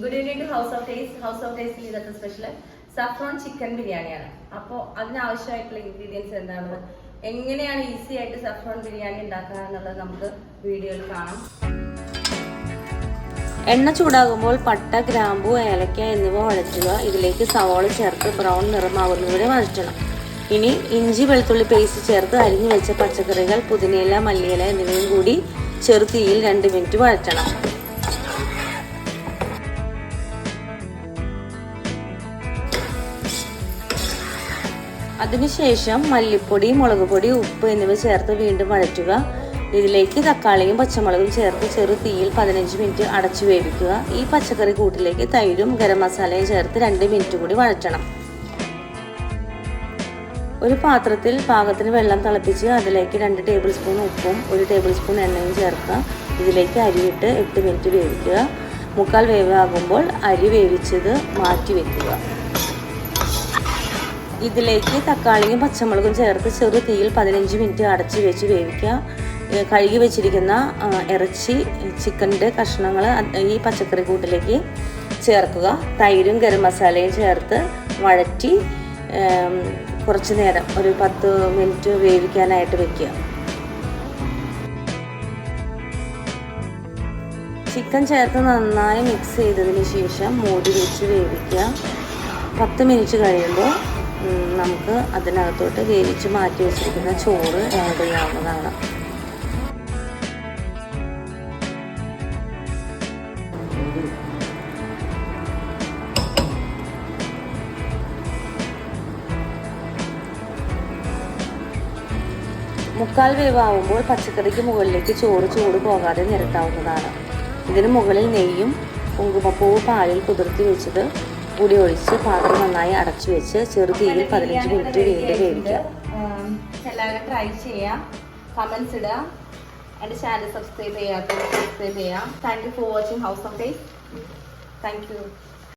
Good evening to house of taste. House of ടേസ്റ്റിൽ ഇന്നത്തെ special saffron chicken ബിരിയാണിയാണ്. അപ്പോൾ അതിനാവശ്യമായിട്ടുള്ള ഇൻഗ്രീഡിയൻസ് എന്താണ്, എങ്ങനെയാണ് ഈസി ആയിട്ട് സഫ്രോൺ ബിരിയാണി ഉണ്ടാക്കുക എന്നുള്ളത് നമുക്ക് വീഡിയോയിൽ കാണാം. എണ്ണ ചൂടാകുമ്പോൾ പട്ട, ഗ്രാമ്പു, ഏലക്ക എന്നിവ വഴറ്റുക. ഇതിലേക്ക് സവാള ചേർത്ത് ബ്രൗൺ നിറമാകുന്നതുവരെ വഴറ്റണം. ഇനി ഇഞ്ചി വെളുത്തുള്ളി പേസ്റ്റ് ചേർത്ത് അരിഞ്ഞു വെച്ച പച്ചക്കറികൾ, പുതിനയില, മല്ലിയില എന്നിവയും കൂടി ചെറുതീയിൽ 2 മിനിറ്റ് വഴറ്റണം. അതിനുശേഷം മല്ലിപ്പൊടി, മുളക് പൊടി, ഉപ്പ് എന്നിവ ചേർത്ത് വീണ്ടും വഴറ്റുക. ഇതിലേക്ക് തക്കാളിയും പച്ചമുളകും ചേർത്ത് ചെറുതീയിൽ 15 മിനിറ്റ് അടച്ചു വേവിക്കുക. ഈ പച്ചക്കറി കൂട്ടിലേക്ക് തൈരും ഗരം മസാലയും ചേർത്ത് 2 മിനിറ്റ് കൂടി വഴറ്റണം. ഒരു പാത്രത്തിൽ പാകത്തിന് വെള്ളം തിളപ്പിച്ച് അതിലേക്ക് 2 ടേബിൾ സ്പൂൺ ഉപ്പും 1 ടേബിൾ സ്പൂൺ എണ്ണയും ചേർക്കുക. ഇതിലേക്ക് അരിയിട്ട് 8 മിനിറ്റ് വേവിക്കുക. 1/4 വേവാകുമ്പോൾ അരി വേവിച്ചത് മാറ്റി വെക്കുക. ഇതിലേക്ക് തക്കാളിയും പച്ചമുളകും ചേർത്ത് ചെറുതീയിൽ 15 മിനിറ്റ് അടച്ചു വെച്ച് വേവിക്കുക. കഴുകി വെച്ചിരിക്കുന്ന ഇറച്ചി, ചിക്കൻ്റെ കഷ്ണങ്ങൾ ഈ പച്ചക്കറി കൂട്ടിലേക്ക് ചേർക്കുക. തൈരും ഗരം മസാലയും ചേർത്ത് വഴറ്റി കുറച്ച് നേരം ഒരു 10 മിനിറ്റ് വേവിക്കാനായിട്ട് വെക്കുക. ചിക്കൻ ചേർത്ത് നന്നായി മിക്സ് ചെയ്തതിന് ശേഷം മൂടി വെച്ച് വേവിക്കുക. 10 മിനിറ്റ് കഴിയുമ്പോൾ നമുക്ക് അതിനകത്തോട്ട് വേവിച്ച് മാറ്റി വെച്ചിരിക്കുന്ന ചോറ് ആഡ് ചെയ്യാവുന്നതാണ്. മുക്കാൽ വേവാകുമ്പോൾ പച്ചക്കറിക്ക് മുകളിലേക്ക് ചോറ് ചൂട് പോകാതെ നിരത്താവുന്നതാണ്. ഇതിന് മുകളിൽ നെയ്യും കുങ്കുമപ്പൂവ് പാലിൽ കുതിർത്തി വെച്ചത് കൂടി ഒഴിച്ച് പാത്രം നന്നായി അടച്ചു വെച്ച് ചെറുതീയിൽ 15 മിനിറ്റ് വീണ്ടും വേവിക്കുക. എല്ലാവരും ട്രൈ ചെയ്യാം, കമൻസ് ഇടുക, എൻ്റെ ചാനൽ സബ്സ്ക്രൈബ് ചെയ്യാത്തവർ സബ്സ്ക്രൈബ് ചെയ്യാം. Thank you for watching house of taste. Thank you.